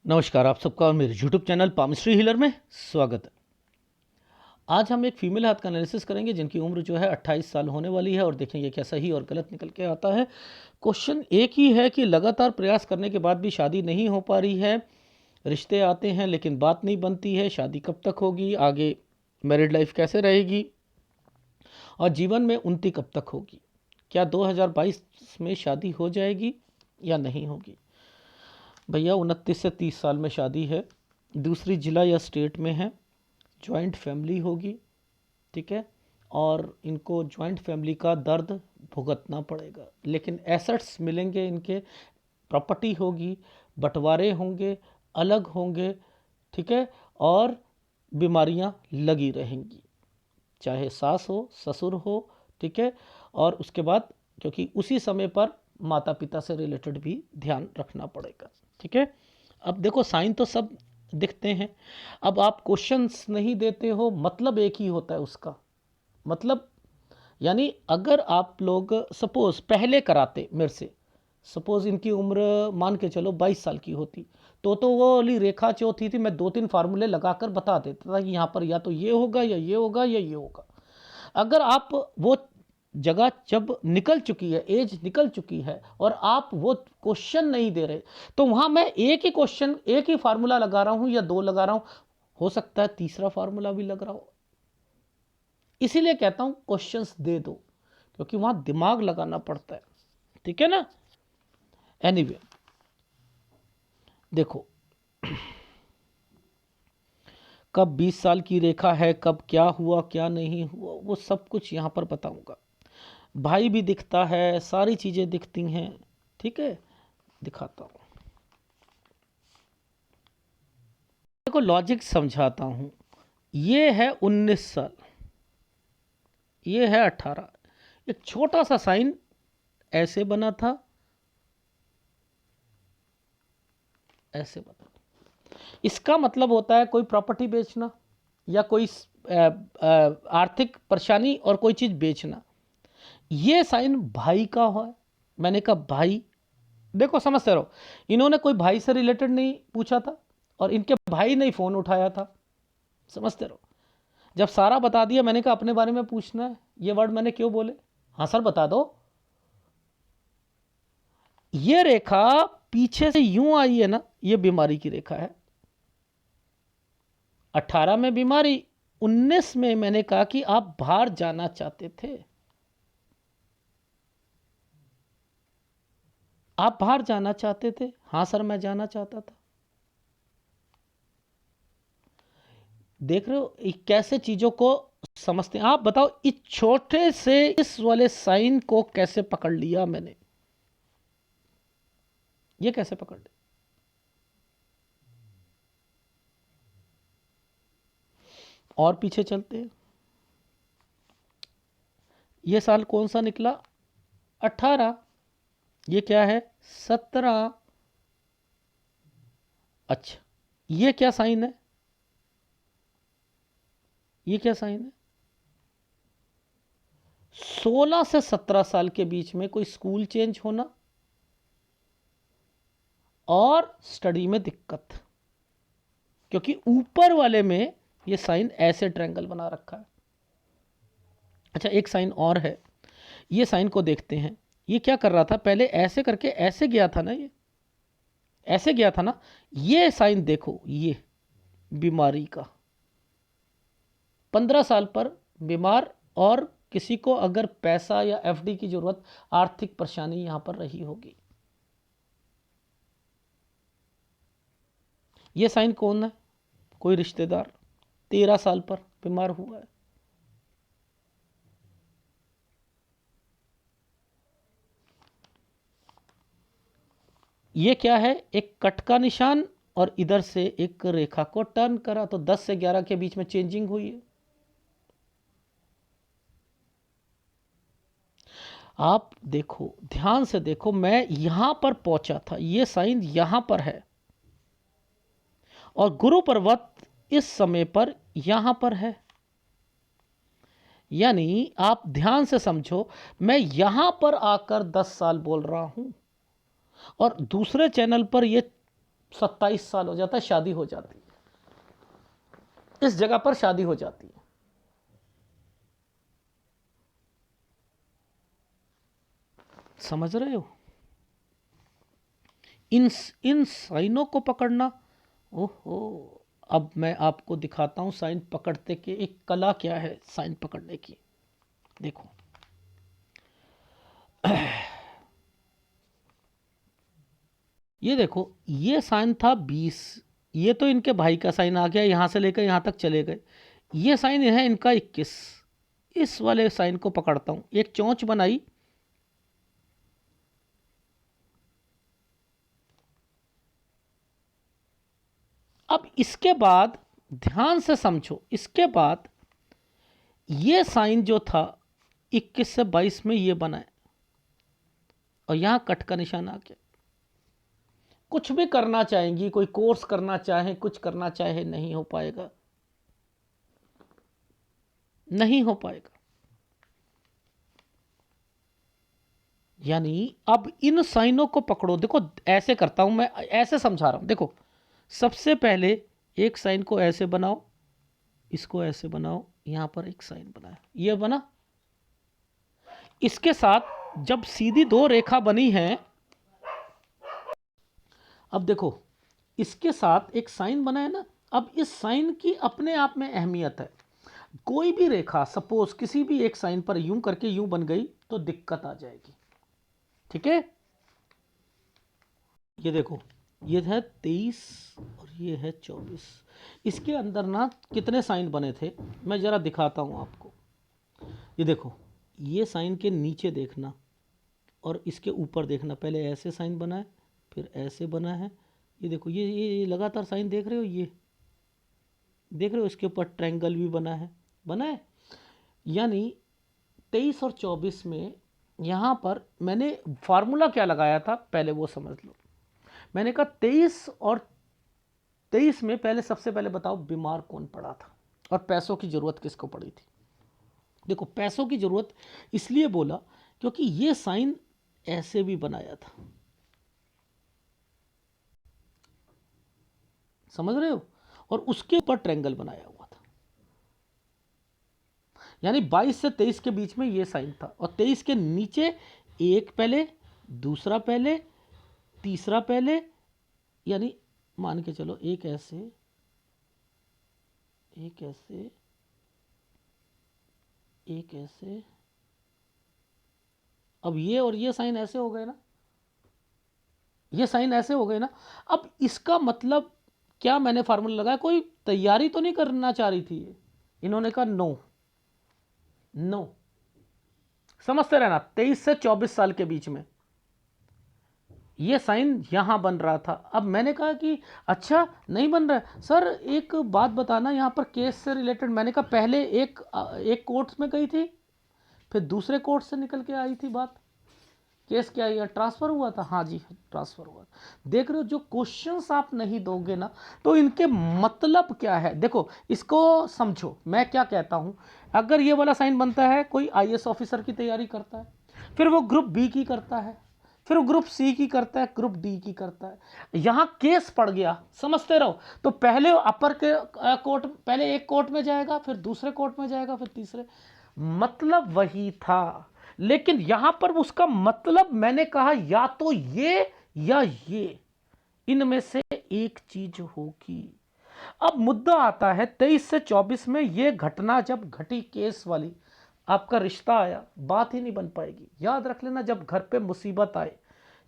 नमस्कार, आप सबका मेरे YouTube चैनल पामिस्ट्री हीलर में स्वागत है। आज हम एक फीमेल हाथ का एनालिसिस करेंगे जिनकी उम्र जो है 28 साल होने वाली है और देखेंगे क्या सही और गलत निकल के आता है। क्वेश्चन एक ही है कि लगातार प्रयास करने के बाद भी शादी नहीं हो पा रही है, रिश्ते आते हैं लेकिन बात नहीं बनती है, शादी कब तक होगी, आगे मैरिड लाइफ कैसे रहेगी और जीवन में उन्नति कब तक होगी, क्या 2022 में शादी हो जाएगी या नहीं होगी। भैया 29 से 30 साल में शादी है, दूसरी ज़िला या स्टेट में है, जॉइंट फैमिली होगी, ठीक है, और इनको जॉइंट फैमिली का दर्द भुगतना पड़ेगा, लेकिन एसेट्स मिलेंगे, इनके प्रॉपर्टी होगी, बंटवारे होंगे, अलग होंगे, ठीक है, और बीमारियां लगी रहेंगी, चाहे सास हो ससुर हो, ठीक है। और उसके बाद क्योंकि उसी समय पर माता पिता से रिलेटेड भी ध्यान रखना पड़ेगा, ठीक है। अब देखो साइन तो सब दिखते हैं, अब आप क्वेश्चंस नहीं देते हो, मतलब एक ही होता है उसका मतलब, यानी अगर आप लोग सपोज पहले कराते मेरे से, सपोज इनकी उम्र मान के चलो 22 साल की होती तो वो वाली रेखा जो होती थी मैं 2-3 फार्मूले लगाकर बता देता था कि यहाँ पर या तो ये होगा या ये होगा या ये होगा। अगर आप वो जगह जब निकल चुकी है, एज निकल चुकी है और आप वो क्वेश्चन नहीं दे रहे, तो वहां मैं एक ही क्वेश्चन एक ही फार्मूला लगा रहा हूं या दो लगा रहा हूं, हो सकता है तीसरा फार्मूला भी लग रहा हो। इसीलिए कहता हूं क्वेश्चंस दे दो, क्योंकि वहां दिमाग लगाना पड़ता है, ठीक है ना। एनीवे देखो, कब 20 साल की रेखा है, कब क्या हुआ क्या नहीं हुआ, वो सब कुछ यहां पर बताऊंगा। भाई भी दिखता है, सारी चीज़ें दिखती हैं, ठीक है, दिखाता हूँ। देखो लॉजिक समझाता हूँ। ये है 19 साल, ये है 18, एक छोटा सा साइन ऐसे बना था, ऐसे बना। इसका मतलब होता है कोई प्रॉपर्टी बेचना या कोई आर्थिक परेशानी और कोई चीज़ बेचना। ये साइन भाई का है, मैंने कहा भाई, देखो समझते रहो, इन्होंने कोई भाई से रिलेटेड नहीं पूछा था और इनके भाई ने फ़ोन उठाया था, समझते रहो। जब सारा बता दिया, मैंने कहा अपने बारे में पूछना है, ये वर्ड मैंने क्यों बोले, हाँ सर बता दो। ये रेखा पीछे से यूं आई है ना, ये बीमारी की रेखा है। 18 में बीमारी, 19 में मैंने कहा कि आप बाहर जाना चाहते थे, आप बाहर जाना चाहते थे, हाँ सर मैं जाना चाहता था। देख रहे हो कैसे चीजों को समझते हैं। आप बताओ इस छोटे से इस वाले साइन को कैसे पकड़ लिया मैंने, ये कैसे पकड़ लिया। और पीछे चलते हैं, ये साल कौन सा निकला, 18, ये क्या है 17। अच्छा, ये क्या साइन है, ये क्या साइन है, 16 से 17 साल के बीच में कोई स्कूल चेंज होना और स्टडी में दिक्कत, क्योंकि ऊपर वाले में ये साइन ऐसे ट्रायंगल बना रखा है। अच्छा एक साइन और है, ये साइन को देखते हैं। ये क्या कर रहा था, पहले ऐसे करके ऐसे गया था ना, ये ऐसे गया था ना। ये साइन देखो, ये बीमारी का 15 साल पर बीमार, और किसी को अगर पैसा या एफडी की जरूरत, आर्थिक परेशानी यहां पर रही होगी। ये साइन कौन है, कोई रिश्तेदार 13 साल पर बीमार हुआ है। ये क्या है, एक कट का निशान और इधर से एक रेखा को टर्न करा, तो 10 से 11 के बीच में चेंजिंग हुई है। आप देखो ध्यान से देखो, मैं यहां पर पहुंचा था, ये साइन यहां पर है और गुरु पर्वत इस समय पर यहां पर है। यानी आप ध्यान से समझो, मैं यहां पर आकर 10 साल बोल रहा हूं और दूसरे चैनल पर ये 27 साल हो जाता है, शादी हो जाती है, इस जगह पर शादी हो जाती है। समझ रहे हो? इन साइनों को पकड़ना, ओहो। अब मैं आपको दिखाता हूं साइन पकड़ते के एक कला क्या है साइन पकड़ने की। देखो, ये देखो, ये साइन था 20, ये तो इनके भाई का साइन आ गया, यहां से लेकर यहां तक चले गए। ये साइन है इनका 21, इस वाले साइन को पकड़ता हूं, एक चोंच बनाई, अब इसके बाद ध्यान से समझो, इसके बाद ये साइन जो था 21 से 22 में ये बना है, और यहां कट का निशान आ गया। कुछ भी करना चाहेंगी, कोई कोर्स करना चाहे, कुछ करना चाहे, नहीं हो पाएगा, नहीं हो पाएगा। यानी अब इन साइनों को पकड़ो। देखो ऐसे करता हूं मैं, ऐसे समझा रहा हूं। देखो, सबसे पहले एक साइन को ऐसे बनाओ, इसको ऐसे बनाओ, यहां पर एक साइन बनाया, ये बना। इसके साथ जब सीधी दो रेखा बनी है, अब देखो इसके साथ एक साइन बना है ना, अब इस साइन की अपने आप में अहमियत है। कोई भी रेखा सपोज किसी भी एक साइन पर यूं करके यूं बन गई तो दिक्कत आ जाएगी, ठीक है? ये देखो, ये है 23 और ये है 24, इसके अंदर ना कितने साइन बने थे, मैं जरा दिखाता हूं आपको। ये देखो, ये साइन के नीचे देखना और इसके ऊपर देखना, पहले ऐसे साइन बना है, फिर ऐसे बना है। ये देखो, ये लगातार साइन देख रहे हो, ये देख रहे हो, इसके ऊपर ट्रायंगल भी बना है, बना है। यानी 23 और 24 में यहाँ पर मैंने फार्मूला क्या लगाया था, पहले वो समझ लो। मैंने कहा 23 में पहले, सबसे पहले बताओ बीमार कौन पड़ा था और पैसों की ज़रूरत किसको पड़ी थी। देखो, पैसों की ज़रूरत इसलिए बोला क्योंकि ये साइन ऐसे भी बनाया था, समझ रहे हो, और उसके ऊपर ट्रायंगल बनाया हुआ था। यानी 22 से 23 के बीच में ये साइन था, और 23 के नीचे एक पहले, दूसरा पहले, तीसरा पहले, यानी मान के चलो एक ऐसे, एक ऐसे, एक ऐसे। अब ये और ये साइन ऐसे हो गए ना, ये साइन ऐसे हो गए ना। अब इसका मतलब क्या, मैंने फार्मूला लगाया, कोई तैयारी तो नहीं करना चाह रही थी ये, इन्होंने कहा नो, नो। समझते रहना, 23 से 24 साल के बीच में ये साइन यहां बन रहा था। अब मैंने कहा कि अच्छा नहीं बन रहा है सर, एक बात बताना, यहां पर केस से रिलेटेड। मैंने कहा पहले एक कोर्ट में गई थी, फिर दूसरे कोर्ट से निकल के आई थी बात, केस क्या है, ट्रांसफर हुआ था? हाँ जी, ट्रांसफर हुआ। देख रहे हो, जो क्वेश्चंस आप नहीं दोगे ना, तो इनके मतलब क्या है, देखो इसको समझो। मैं क्या कहता हूं, अगर ये वाला साइन बनता है, कोई आईएएस ऑफिसर की तैयारी करता है, फिर वो ग्रुप बी की करता है, फिर वो ग्रुप सी की करता है, ग्रुप डी की करता है, यहां केस पड़ गया, समझते रहो। तो पहले अपर के कोर्ट, पहले एक कोर्ट में जाएगा, फिर दूसरे कोर्ट में जाएगा, फिर तीसरे, मतलब वही था। लेकिन यहां पर उसका मतलब मैंने कहा या तो ये या ये, इनमें से एक चीज होगी। अब मुद्दा आता है 23 से 24 में ये घटना जब घटी, केस वाली, आपका रिश्ता आया, बात ही नहीं बन पाएगी। याद रख लेना, जब घर पे मुसीबत आए,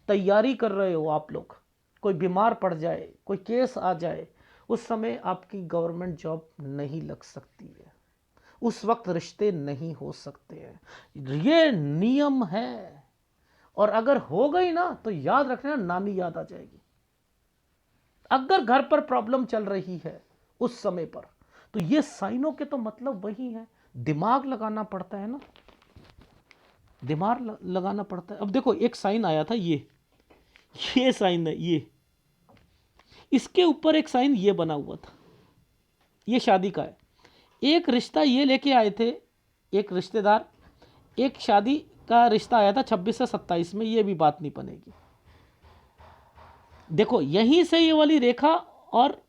तैयारी कर रहे हो आप लोग, कोई बीमार पड़ जाए, कोई केस आ जाए, उस समय आपकी गवर्नमेंट जॉब नहीं लग सकती है, उस वक्त रिश्ते नहीं हो सकते हैं, ये नियम है। और अगर हो गई ना, तो याद रखना, नानी याद आ जाएगी। अगर घर पर प्रॉब्लम चल रही है उस समय पर, तो ये साइनों के तो मतलब वही है। दिमाग लगाना पड़ता है ना, दिमाग लगाना पड़ता है। अब देखो, एक साइन आया था, ये साइन है, ये इसके ऊपर एक साइन ये बना हुआ था, ये शादी का है। एक रिश्ता ये लेके आए थे, एक रिश्तेदार, एक शादी का रिश्ता आया था 26 से 27 में, ये भी बात नहीं बनेगी। देखो यहीं से ये वाली रेखा और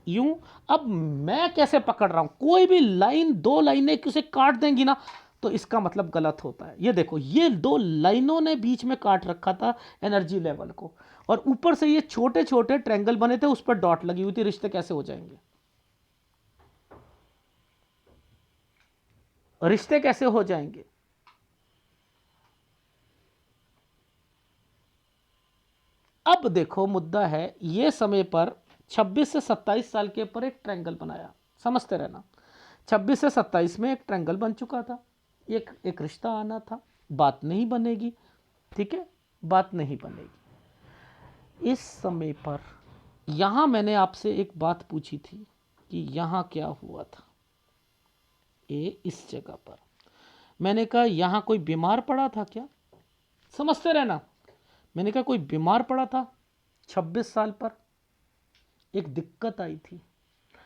यूं, अब मैं कैसे पकड़ रहा हूं, कोई भी लाइन, दो लाइनें उसे काट देंगी ना तो इसका मतलब गलत होता है। ये देखो ये दो लाइनों ने बीच में काट रखा था एनर्जी लेवल को, और ऊपर से ये छोटे छोटे ट्रायंगल बने थे, उस पर डॉट लगी हुई थी, रिश्ते कैसे हो जाएंगे, रिश्ते कैसे हो जाएंगे। अब देखो मुद्दा है, ये समय पर 26 से 27 साल के ऊपर एक ट्रायंगल बनाया, समझते रहना। 26 से 27 में एक ट्रायंगल बन चुका था, एक रिश्ता आना था, बात नहीं बनेगी, ठीक है, बात नहीं बनेगी। इस समय पर यहां मैंने आपसे एक बात पूछी थी कि यहां क्या हुआ था, ये इस जगह पर मैंने कहा यहां कोई बीमार पड़ा था क्या, समझते रहना। मैंने कहा कोई बीमार पड़ा था 26 साल पर, एक दिक्कत आई थी,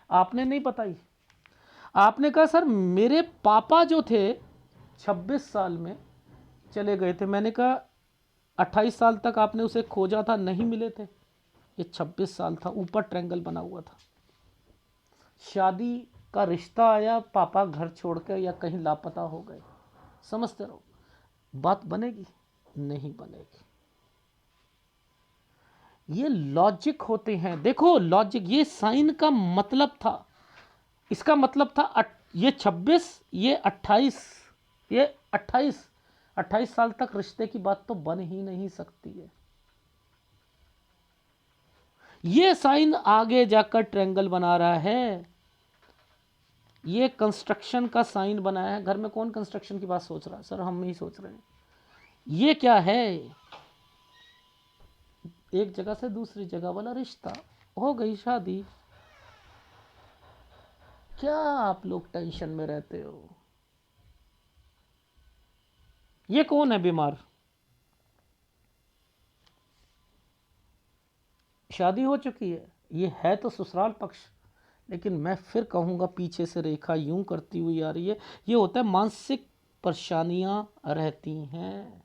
आपने नहीं बताई। आपने कहा सर मेरे पापा जो थे 26 साल में चले गए थे। मैंने कहा 28 साल तक आपने उसे खोजा था, नहीं मिले थे, ये 26 साल था, ऊपर ट्रायंगल बना हुआ था। शादी का रिश्ता आया, पापा घर छोड़कर या कहीं लापता हो गए, समझते रहो, बात बनेगी नहीं बनेगी। ये लॉजिक होते हैं, देखो लॉजिक, ये साइन का मतलब था, इसका मतलब था ये 26, ये 28, ये 28 साल तक रिश्ते की बात तो बन ही नहीं सकती है। ये साइन आगे जाकर ट्रायंगल बना रहा है, ये कंस्ट्रक्शन का साइन बनाया है। घर में कौन कंस्ट्रक्शन की बात सोच रहा है, सर हम ही सोच रहे हैं। ये क्या है, एक जगह से दूसरी जगह वाला रिश्ता, हो गई शादी। क्या आप लोग टेंशन में रहते हो। ये कौन है बीमार, शादी हो चुकी है, ये है तो ससुराल पक्ष, लेकिन मैं फिर कहूँगा पीछे से रेखा यूं करती हुई आ रही है, ये होता है मानसिक परेशानियां रहती हैं।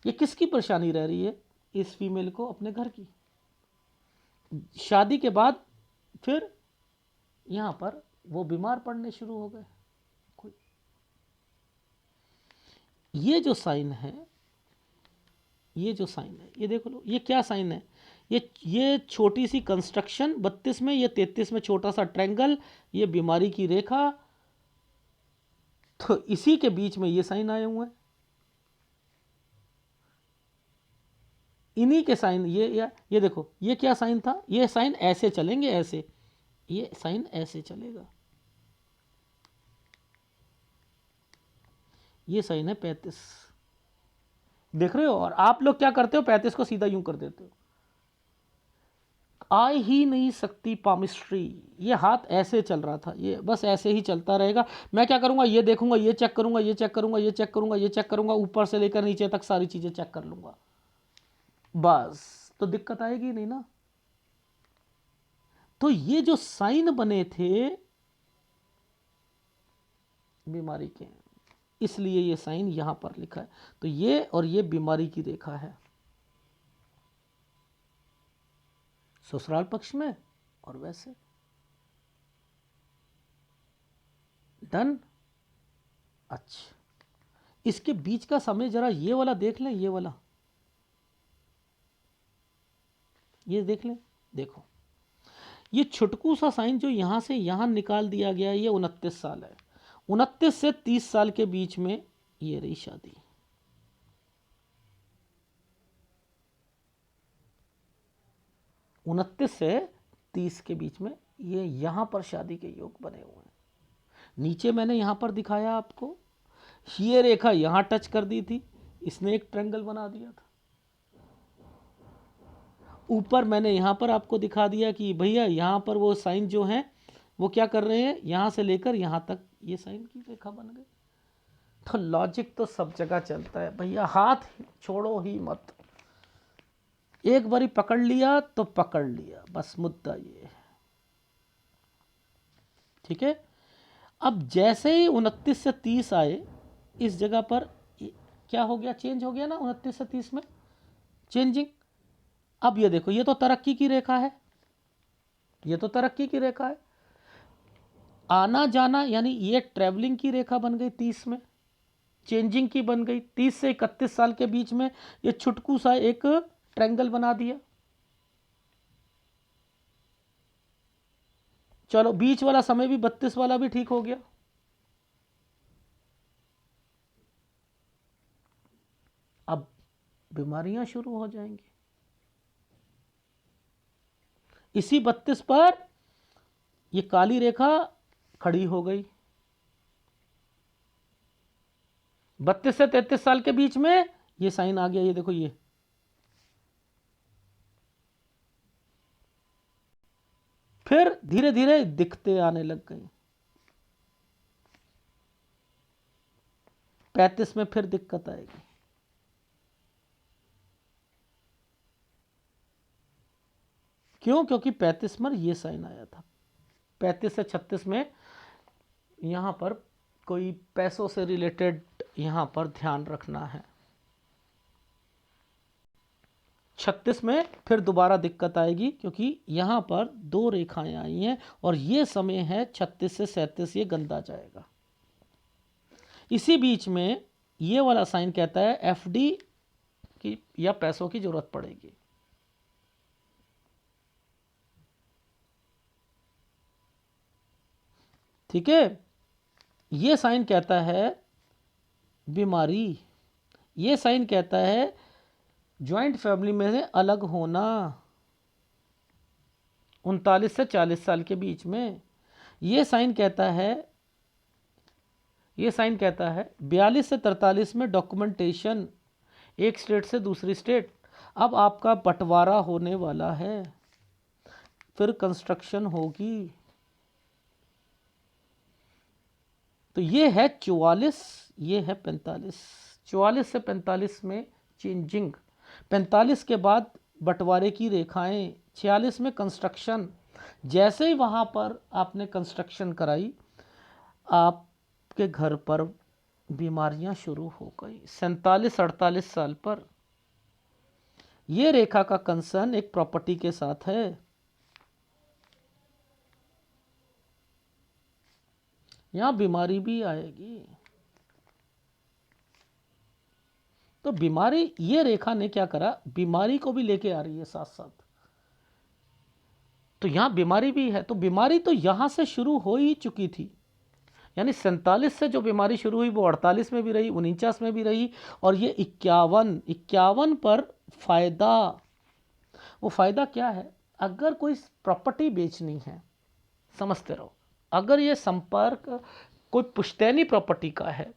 ये किसकी परेशानी रह रही है, इस फीमेल को अपने घर की। शादी के बाद फिर यहाँ पर वो बीमार पड़ने शुरू हो गए। कोई ये जो साइन है, ये जो साइन है, ये देखो लो, ये क्या साइन है, ये छोटी सी कंस्ट्रक्शन 32 में, ये 33 में छोटा सा ट्रायंगल, ये बीमारी की रेखा, तो इसी के बीच में ये साइन आए हुए हैं, इन्हीं के साइन। ये देखो ये क्या साइन था, ये साइन ऐसे चलेंगे, ऐसे, ये साइन ऐसे चलेगा, ये साइन है 35, देख रहे हो। और आप लोग क्या करते हो, 35 को सीधा यूं कर देते हो, आ ही नहीं सकती पामिस्ट्री। ये हाथ ऐसे चल रहा था, ये बस ऐसे ही चलता रहेगा। मैं क्या करूंगा, ये देखूंगा, ये चेक करूंगा, ये चेक करूंगा, ये चेक करूंगा, ये चेक करूंगा, ऊपर से लेकर नीचे तक सारी चीजें चेक कर लूंगा, बस, तो दिक्कत आएगी नहीं ना। तो ये जो साइन बने थे बीमारी के, इसलिए ये साइन यहां पर लिखा है। तो ये और ये बीमारी की रेखा है ससुराल पक्ष में और वैसे, डन। अच्छा, इसके बीच का समय जरा ये वाला देख लें, ये वाला, ये देख लें, देखो ये छुटकू सा साइन जो यहां से यहां निकाल दिया गया है, ये 29 साल है, 29 से 30 साल के बीच में ये रही शादी। उनतीस से 30 के बीच में ये यहां पर शादी के योग बने हुए हैं। नीचे मैंने यहां पर दिखाया आपको, ये रेखा यहां टच कर दी थी, इसने एक ट्रायंगल बना दिया था। ऊपर मैंने यहां पर आपको दिखा दिया कि भैया यहां पर वो साइन जो हैं वो क्या कर रहे हैं, यहां से लेकर यहां तक ये साइन की रेखा बन गई। तो लॉजिक तो सब जगह चलता है भैया, हाथ छोड़ो ही मत, एक बारी पकड़ लिया तो पकड़ लिया, बस मुद्दा ये है, ठीक है। अब जैसे ही 29 से 30 आए, इस जगह पर क्या हो गया, चेंज हो गया ना 29 से 30 में, चेंजिंग। अब ये देखो, ये तो तरक्की की रेखा है, ये तो तरक्की की रेखा है। आना जाना यानी ये ट्रेवलिंग की रेखा बन गई 30 में, चेंजिंग की बन गई 30 से 31 साल के बीच में। ये छुटकू सा एक ट्रायंगल बना दिया। चलो बीच वाला समय भी 32 वाला भी ठीक हो गया। अब बीमारियां शुरू हो जाएंगी इसी 32 पर। ये काली रेखा खड़ी हो गई 32 से 33 साल के बीच में। ये साइन आ गया, ये देखो, ये फिर धीरे धीरे दिक्कतें आने लग गई। 35 में फिर दिक्कत आएगी। क्यों? क्योंकि 35 में ये साइन आया था। 35 से 36 में यहां पर कोई पैसों से रिलेटेड यहां पर ध्यान रखना है। 36 में फिर दोबारा दिक्कत आएगी क्योंकि यहां पर दो रेखाएं आई हैं और ये समय है 36 से 37, ये गंदा जाएगा। इसी बीच में ये वाला साइन कहता है एफडी की या पैसों की जरूरत पड़ेगी। ठीक है, ये साइन कहता है बीमारी, ये साइन कहता है ज्वाइंट फैमिली में से अलग होना 39 से 40 साल के बीच में। ये साइन कहता है, ये साइन कहता है 42 से 43 में डॉक्यूमेंटेशन, एक स्टेट से दूसरी स्टेट। अब आपका बंटवारा होने वाला है, फिर कंस्ट्रक्शन होगी। तो ये है 44, ये है 45। 44 से 45 में चेंजिंग, 45 के बाद बंटवारे की रेखाएं, 46 में कंस्ट्रक्शन। जैसे ही वहाँ पर आपने कंस्ट्रक्शन कराई, आपके घर पर बीमारियां शुरू हो गई 47-48 साल पर। यह रेखा का कंसर्न एक प्रॉपर्टी के साथ है। यहां बीमारी भी आएगी। तो बीमारी, ये रेखा ने क्या करा, बीमारी को भी लेके आ रही है साथ साथ। तो यहां बीमारी भी है, तो बीमारी तो यहां से शुरू हो ही चुकी थी। यानी 47 से जो बीमारी शुरू हुई वो 48 में भी रही, 49 में भी रही, और ये 51 पर फायदा। वो फायदा क्या है? अगर कोई प्रॉपर्टी बेचनी है, समझते रहो, अगर ये संपर्क कोई पुश्तैनी प्रॉपर्टी का है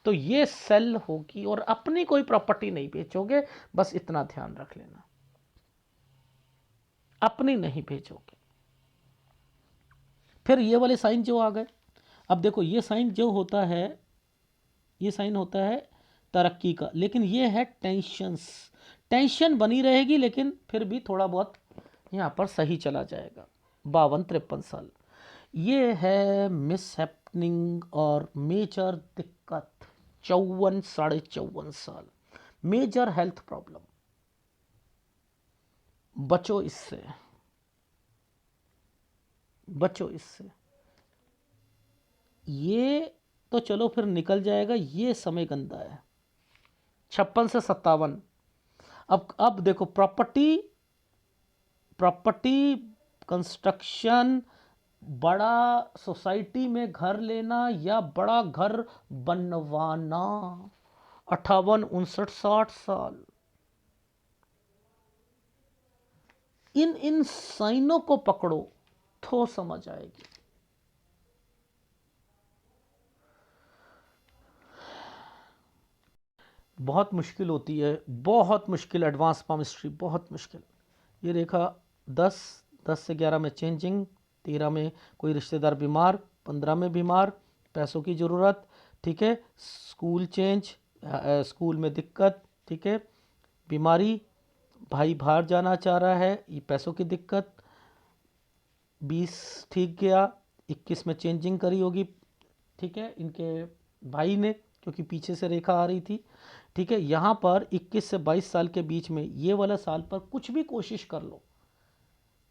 तो ये सेल होगी, और अपनी कोई प्रॉपर्टी नहीं बेचोगे, बस इतना ध्यान रख लेना, अपनी नहीं बेचोगे। फिर ये वाले साइन जो आ गए, अब देखो ये साइन जो होता है, ये साइन होता है तरक्की का, लेकिन ये है टेंशंस। टेंशन बनी रहेगी लेकिन फिर भी थोड़ा बहुत यहाँ पर सही चला जाएगा। 52-53 साल ये है मिस हैपनिंग और मेजर दिक्कत। 54-54.5 साल मेजर हेल्थ प्रॉब्लम, बचो इससे, बचो इससे। ये तो चलो फिर निकल जाएगा, ये समय गंदा है। 56 से 57। अब देखो प्रॉपर्टी, प्रॉपर्टी कंस्ट्रक्शन, बड़ा सोसाइटी में घर लेना या बड़ा घर बनवाना। 58-59-60 साल। इन साइनों को पकड़ो तो समझ आएगी। बहुत मुश्किल होती है, बहुत मुश्किल, एडवांस पामिस्ट्री बहुत मुश्किल। ये रेखा 10 से 11 में चेंजिंग, 13 में कोई रिश्तेदार बीमार, 15 में बीमार, पैसों की ज़रूरत, ठीक है, स्कूल चेंज, स्कूल में दिक्कत, ठीक है, बीमारी, भाई बाहर जाना चाह रहा है, ये पैसों की दिक्कत। 20 ठीक गया, 21 में चेंजिंग करी होगी, ठीक है, इनके भाई ने, क्योंकि पीछे से रेखा आ रही थी। ठीक है, यहाँ पर 21 से 22 साल के बीच में ये वाला साल पर कुछ भी कोशिश कर लो,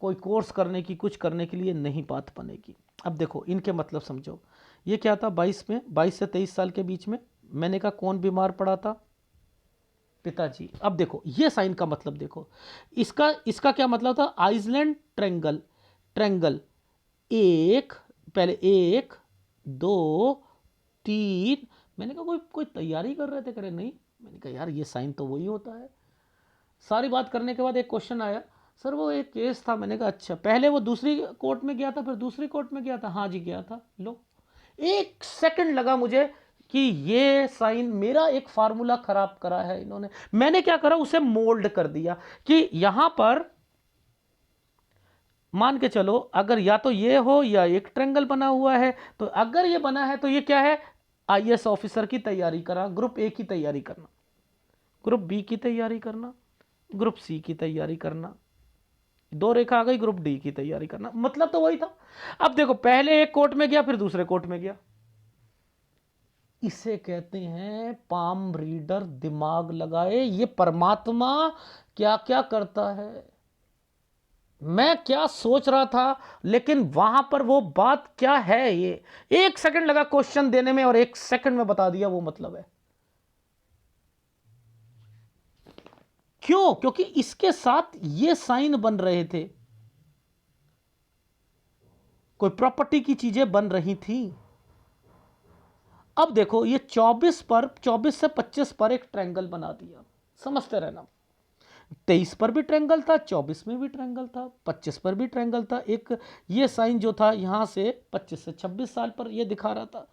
कोई कोर्स करने की, कुछ करने के लिए नहीं बात बनेगी। अब देखो इनके मतलब समझो, ये क्या था 22 में, 22 से 23 साल के बीच में, मैंने कहा कौन बीमार पड़ा था, पिताजी। अब देखो ये साइन का मतलब देखो, इसका इसका क्या मतलब था, आइसलैंड ट्रेंगल, ट्रेंगल एक, पहले एक, दो, तीन। मैंने कहा कोई कोई तैयारी कर रहे थे, करे नहीं। मैंने कहा यार ये साइन तो वही होता है। सारी बात करने के बाद एक क्वेश्चन आया, सर वो एक केस था। मैंने कहा अच्छा, पहले वो दूसरी कोर्ट में गया था, फिर दूसरी कोर्ट में गया था, हाँ जी गया था। लो, एक सेकंड लगा मुझे कि ये साइन मेरा एक फार्मूला खराब करा है इन्होंने। मैंने क्या करा, उसे मोल्ड कर दिया कि यहां पर मान के चलो अगर या तो ये हो या एक ट्रेंगल बना हुआ है, तो अगर ये बना है तो ये क्या है, आईएएस ऑफिसर की तैयारी करा, ग्रुप ए की तैयारी करना, ग्रुप बी की तैयारी करना, ग्रुप सी की तैयारी करना, दो रेखा आ गई, ग्रुप डी की तैयारी करना, मतलब तो वही था। अब देखो पहले एक कोर्ट में गया, फिर दूसरे कोर्ट में गया। इसे कहते हैं पाम रीडर, दिमाग लगाए। ये परमात्मा क्या क्या करता है, मैं क्या सोच रहा था, लेकिन वहां पर वो बात क्या है, ये एक सेकंड लगा क्वेश्चन देने में और एक सेकंड में बता दिया वो मतलब है। क्यों? क्योंकि इसके साथ ये साइन बन रहे थे, कोई प्रॉपर्टी की चीजें बन रही थी। अब देखो ये 24 पर, 24 से 25 पर एक ट्रायंगल बना दिया, समझते रहना। 23 पर भी ट्रायंगल था, 24 में भी ट्रायंगल था, 25 पर भी ट्रायंगल था। एक ये साइन जो था यहां से 25 से 26 साल पर ये दिखा रहा था।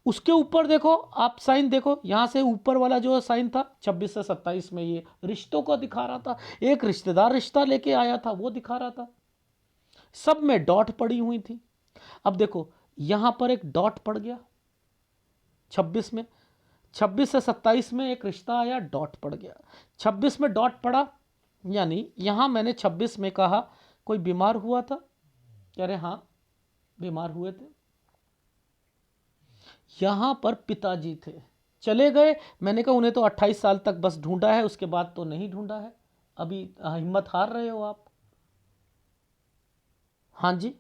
उसके ऊपर देखो आप साइन देखो, यहां से ऊपर वाला जो साइन था 26 से 27 में, ये रिश्तों को दिखा रहा था। एक रिश्तेदार रिश्ता लेके आया था, वो दिखा रहा था। सब में डॉट पड़ी हुई थी। अब देखो यहां पर एक डॉट पड़ गया 26 में, 26 से 27 में एक रिश्ता आया, डॉट पड़ गया। 26 में डॉट पड़ा, यानी यहां मैंने 26 में कहा कोई बीमार हुआ था, कह रहे हाँ बीमार हुए थे। यहां पर पिताजी थे, चले गए। मैंने कहा उन्हें तो 28 साल तक बस ढूंढा है, उसके बाद तो नहीं ढूंढा है। अभी हिम्मत हार रहे हो आप। हाँ जी,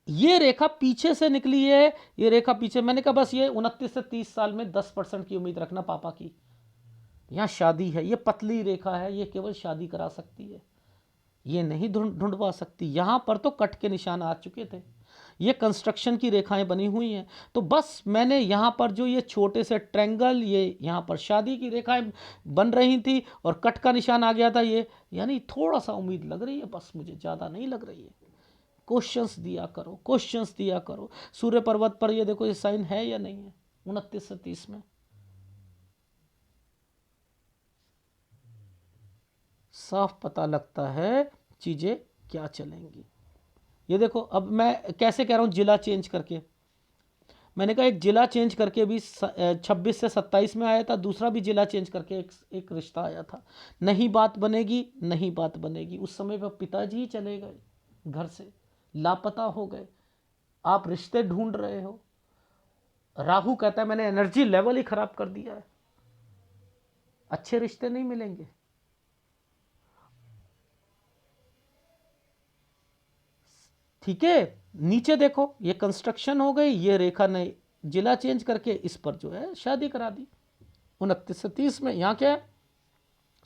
ये रेखा पीछे से निकली है, ये रेखा पीछे। मैंने कहा बस ये 29 से 30 साल में 10% की उम्मीद रखना पापा की। यहां शादी है, ये पतली रेखा है, ये केवल शादी करा सकती है, ये नहीं ढूंढवा सकती। यहां पर तो कट के निशान आ चुके थे, ये कंस्ट्रक्शन की रेखाएं बनी हुई हैं। तो बस मैंने यहां पर जो ये छोटे से ट्रायंगल, ये यहां पर शादी की रेखाएं बन रही थी और कट का निशान आ गया था ये, यानी थोड़ा सा उम्मीद लग रही है, बस मुझे ज़्यादा नहीं लग रही है। क्वेश्चंस दिया करो, क्वेश्चंस दिया करो। सूर्य पर्वत पर ये देखो ये साइन है या नहीं है 29 से 30 में, साफ पता लगता है चीज़ें क्या चलेंगी। ये देखो अब मैं कैसे कह रहा हूँ जिला चेंज करके। मैंने कहा एक जिला चेंज करके भी 26 से 27 में आया था, दूसरा भी जिला चेंज करके एक रिश्ता आया था। नहीं बात बनेगी, नहीं बात बनेगी। उस समय पर पिताजी ही चले गए घर से, लापता हो गए। आप रिश्ते ढूंढ रहे हो, राहु कहता है मैंने एनर्जी लेवल ही खराब कर दिया है, अच्छे रिश्ते नहीं मिलेंगे। ठीक है, नीचे देखो ये कंस्ट्रक्शन हो गई, ये रेखा ने जिला चेंज करके इस पर जो है शादी करा दी 29 से 30 में। यहां क्या है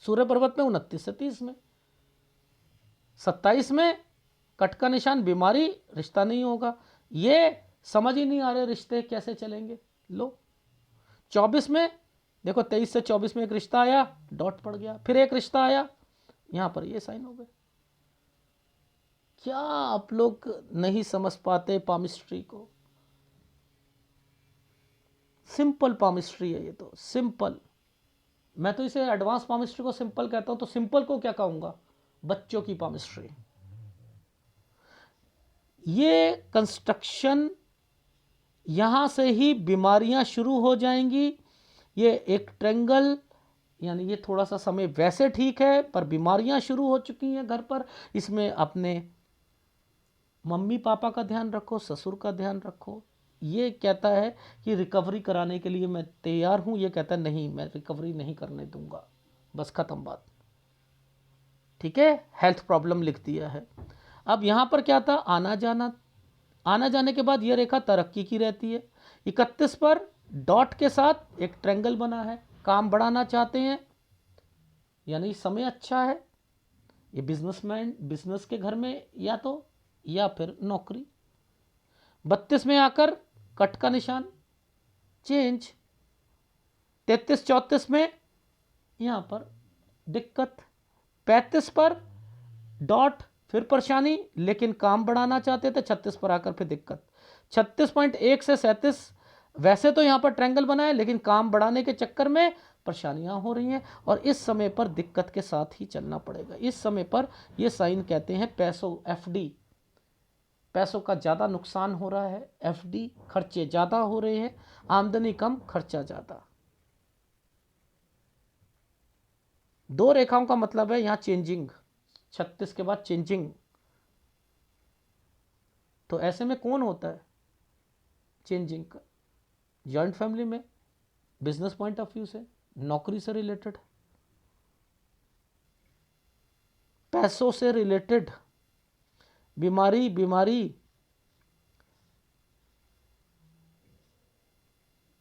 सूर्य पर्वत में 29 से 30 में, 27 में कट का निशान, बीमारी, रिश्ता नहीं होगा। ये समझ ही नहीं आ रहे रिश्ते कैसे चलेंगे। लो 24 में देखो, 23 से 24 में एक रिश्ता आया, डॉट पड़ गया, फिर एक रिश्ता आया, यहां पर ये साइन हो गए। क्या आप लोग नहीं समझ पाते पामिस्ट्री को? सिंपल पामिस्ट्री है ये तो, सिंपल। मैं तो इसे एडवांस पामिस्ट्री को सिंपल कहता हूं, तो सिंपल को क्या कहूंगा, बच्चों की पामिस्ट्री। ये कंस्ट्रक्शन यहां से ही बीमारियां शुरू हो जाएंगी। ये एक ट्रेंगल, यानी ये थोड़ा सा समय वैसे ठीक है, पर बीमारियां शुरू हो चुकी हैं घर पर। इसमें अपने मम्मी पापा का ध्यान रखो, ससुर का ध्यान रखो, ये कहता है कि रिकवरी कराने के लिए मैं तैयार हूँ, ये कहता है नहीं मैं रिकवरी नहीं करने दूंगा, बस ख़त्म बात। ठीक है, हेल्थ प्रॉब्लम लिख दिया है। अब यहाँ पर क्या था, आना जाना, आना जाने के बाद ये रेखा तरक्की की रहती है। 31 पर डॉट के साथ एक ट्रायंगल बना है, काम बढ़ाना चाहते हैं, यानी समय अच्छा है। ये बिजनेसमैन बिजनेस के घर में या फिर नौकरी। 32 में आकर कट का निशान, चेंज। 33 34 में यहाँ पर दिक्कत। 35 पर डॉट, फिर परेशानी, लेकिन काम बढ़ाना चाहते थे। 36 पर आकर फिर दिक्कत। 36.1 से 37 वैसे तो यहाँ पर ट्रायंगल बना है, लेकिन काम बढ़ाने के चक्कर में परेशानियां हो रही हैं, और इस समय पर दिक्कत के साथ ही चलना पड़ेगा। इस समय पर ये साइन कहते हैं पैसों, एफडी, पैसों का ज़्यादा नुकसान हो रहा है, एफडी, खर्चे ज़्यादा हो रहे हैं, आमदनी कम खर्चा ज़्यादा। दो रेखाओं का मतलब है यहाँ चेंजिंग, 36 के बाद चेंजिंग। तो ऐसे में कौन होता है चेंजिंग का? जॉइंट फैमिली में, बिजनेस पॉइंट ऑफ व्यू से, नौकरी से रिलेटेड, पैसों से रिलेटेड, बीमारी,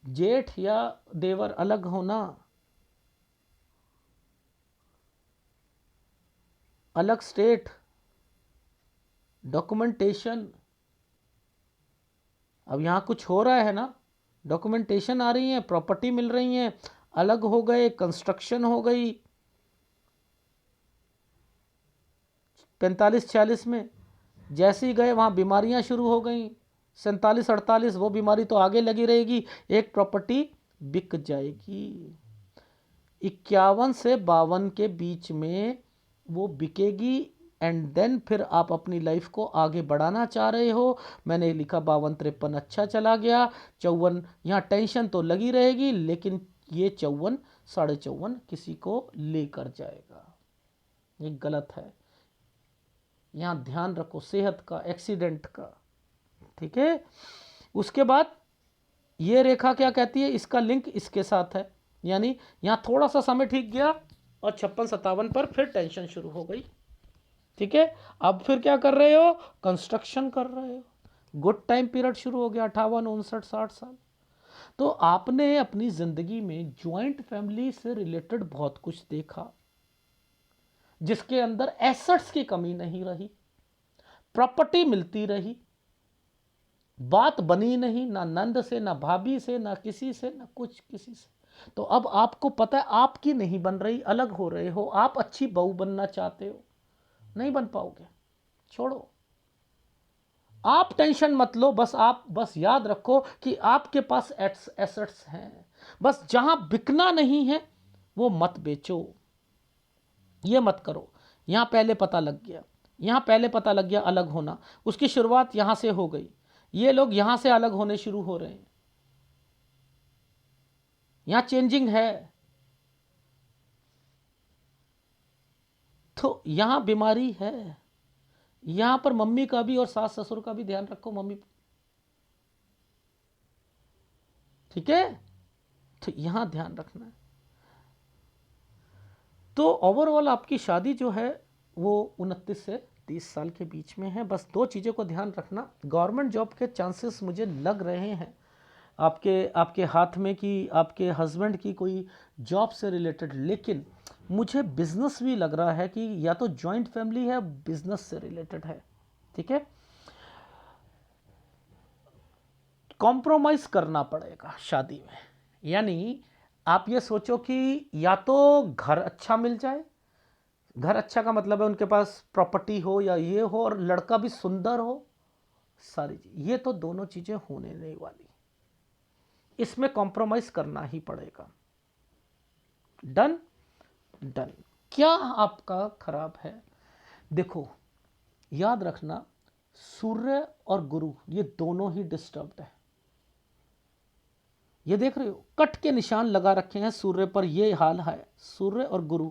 जेठ या देवर अलग होना, अलग स्टेट, डॉक्यूमेंटेशन। अब यहाँ कुछ हो रहा है ना, डॉक्यूमेंटेशन आ रही है, प्रॉपर्टी मिल रही है, अलग हो गए, कंस्ट्रक्शन हो गई। 45-46 में जैसे ही गए वहाँ बीमारियाँ शुरू हो गई। 47-48 वो बीमारी तो आगे लगी रहेगी, एक प्रॉपर्टी बिक जाएगी। 51 से 52 के बीच में वो बिकेगी, एंड देन फिर आप अपनी लाइफ को आगे बढ़ाना चाह रहे हो। मैंने लिखा 52-53 अच्छा चला गया, 54 यहाँ टेंशन तो लगी रहेगी, लेकिन ये 54-54.5 किसी को लेकर जाएगा। ये गलत है, यहाँ ध्यान रखो सेहत का, एक्सीडेंट का। ठीक है, उसके बाद ये रेखा क्या कहती है, इसका लिंक इसके साथ है, यानी यहाँ थोड़ा सा समय ठीक गया और 56-57 पर फिर टेंशन शुरू हो गई। ठीक है, अब फिर क्या कर रहे हो, कंस्ट्रक्शन कर रहे हो, गुड टाइम पीरियड शुरू हो गया, 58-59-60 साल। तो आपने अपनी जिंदगी में ज्वाइंट फैमिली से रिलेटेड बहुत कुछ देखा, जिसके अंदर एसेट्स की कमी नहीं रही, प्रॉपर्टी मिलती रही, बात बनी नहीं, ना नंद से, ना भाभी से, ना किसी से, ना कुछ किसी से। तो अब आपको पता है आपकी नहीं बन रही, अलग हो रहे हो, आप अच्छी बहू बनना चाहते हो, नहीं बन पाओगे, छोड़ो। आप टेंशन मत लो, आप बस याद रखो कि आपके पास एसेट्स हैं, बस जहां बिकना नहीं है वो मत बेचो, ये मत करो। यहां पहले पता लग गया, अलग होना, उसकी शुरुआत यहां से हो गई, ये लोग यहां से अलग होने शुरू हो रहे हैं, यहां चेंजिंग है। तो यहां बीमारी है, यहां पर मम्मी का भी और सास ससुर का भी ध्यान रखो, मम्मी। ठीक है, तो यहां ध्यान रखना है। तो ओवरऑल आपकी शादी जो है वो 29 से 30 साल के बीच में है। बस दो चीज़ों को ध्यान रखना, गवर्नमेंट जॉब के चांसेस मुझे लग रहे हैं आपके हाथ में कि आपके हस्बैंड की कोई जॉब से रिलेटेड, लेकिन मुझे बिजनेस भी लग रहा है कि या तो जॉइंट फैमिली है, बिजनेस से रिलेटेड है। ठीक है, कॉम्प्रोमाइज करना पड़ेगा शादी में, यानी आप ये सोचो कि या तो घर अच्छा मिल जाए, घर अच्छा का मतलब है उनके पास प्रॉपर्टी हो या ये हो, और लड़का भी सुंदर हो, सारी चीज, ये तो दोनों चीजें होने नहीं वाली, इसमें कॉम्प्रोमाइज करना ही पड़ेगा। Done done. क्या आपका खराब है, देखो याद रखना, सूर्य और गुरु ये दोनों ही डिस्टर्ब्ड है। ये देख रहे हो कट के निशान लगा रखे हैं सूर्य पर, ये हाल है, सूर्य और गुरु,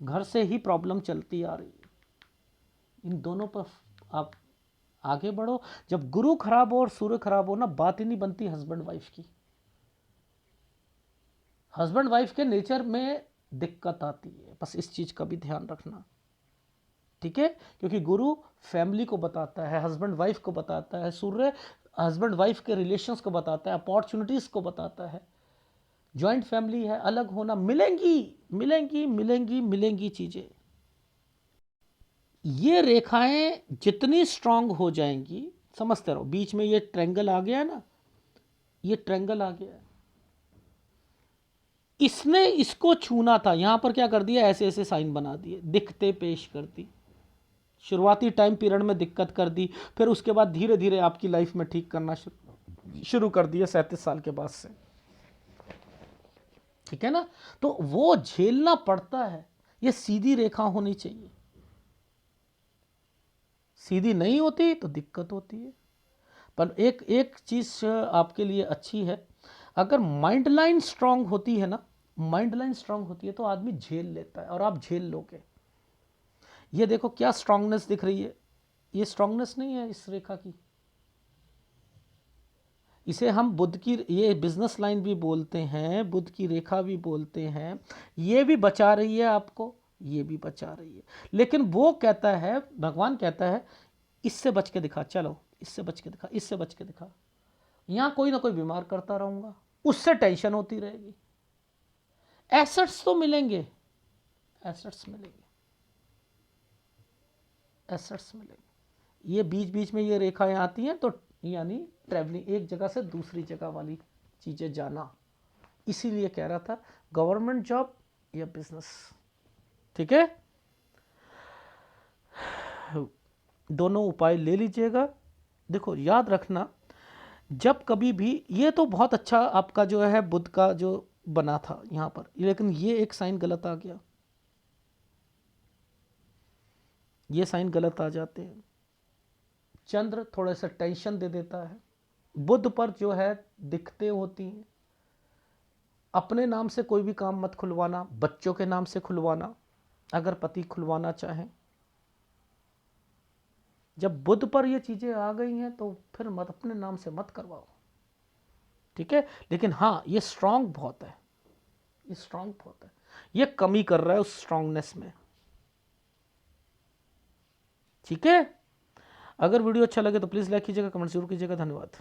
घर से ही प्रॉब्लम चलती आ रही है, इन दोनों पर आप आगे बढ़ो। जब गुरु खराब हो और सूर्य खराब हो ना, बात ही नहीं बनती हस्बैंड वाइफ की। हस्बैंड वाइफ के नेचर में दिक्कत आती है, बस इस चीज का भी ध्यान रखना, ठीक है। क्योंकि गुरु फैमिली को बताता है, हस्बैंड वाइफ को बताता है, सूर्य हस्बैंड वाइफ के रिलेशंस को बताता है, अपॉर्चुनिटीज को बताता है। जॉइंट फैमिली है, अलग होना, मिलेंगी मिलेंगी मिलेंगी मिलेंगी चीजें। ये रेखाएं जितनी स्ट्रांग हो जाएंगी, समझते रहो, बीच में ये ट्रायंगल आ गया है ना, ये ट्रायंगल आ गया है, इसने इसको छूना था, यहां पर क्या कर दिया, ऐसे ऐसे साइन बना दिए, दिक्कतें पेश कर दी। शुरुआती टाइम पीरियड में दिक्कत कर दी, फिर उसके बाद धीरे धीरे आपकी लाइफ में ठीक करना शुरू कर दिया 37 साल के बाद से, ठीक है ना। तो वो झेलना पड़ता है। ये सीधी रेखा होनी चाहिए, सीधी नहीं होती तो दिक्कत होती है। पर एक एक चीज आपके लिए अच्छी है, अगर माइंड लाइन स्ट्रांग होती है ना, माइंड लाइन स्ट्रांग होती है तो आदमी झेल लेता है, और आप झेल लोगे। ये देखो क्या स्ट्रांगनेस दिख रही है, ये स्ट्रांगनेस नहीं है इस रेखा की, इसे हम बुध की, ये बिजनेस लाइन भी बोलते हैं, बुध की रेखा भी बोलते हैं। ये भी बचा रही है आपको, ये भी बचा रही है। लेकिन वो कहता है, भगवान कहता है, इससे बच के दिखा, चलो इससे बच के दिखा, इससे बच के दिखा। यहां कोई ना कोई बीमार करता रहूंगा, उससे टेंशन होती रहेगी। एसेट्स तो मिलेंगे, एसेट्स मिलेंगे, एसेट्स मिलेंगे। ये बीच बीच में ये रेखाएं आती हैं तो यानी ट्रैवलिंग, एक जगह से दूसरी जगह वाली चीजें जाना। इसीलिए कह रहा था गवर्नमेंट जॉब या बिजनेस, ठीक है। दोनों उपाय ले लीजिएगा। देखो याद रखना, जब कभी भी, ये तो बहुत अच्छा आपका जो है बुध का जो बना था यहां पर, लेकिन ये एक साइन गलत आ गया, ये साइन गलत आ जाते हैं। चंद्र थोड़ा सा टेंशन दे देता है, बुध पर जो है दिक्कतें होती हैं। अपने नाम से कोई भी काम मत खुलवाना, बच्चों के नाम से खुलवाना, अगर पति खुलवाना चाहें। जब बुध पर ये चीजें आ गई हैं तो फिर मत, अपने नाम से मत करवाओ, ठीक है। लेकिन हाँ, ये स्ट्रांग बहुत है, ये स्ट्रांग बहुत है, ये कमी कर रहा है उस स्ट्रांगनेस में, ठीक है। अगर वीडियो अच्छा लगे तो प्लीज लाइक कीजिएगा, कमेंट जरूर कीजिएगा। धन्यवाद।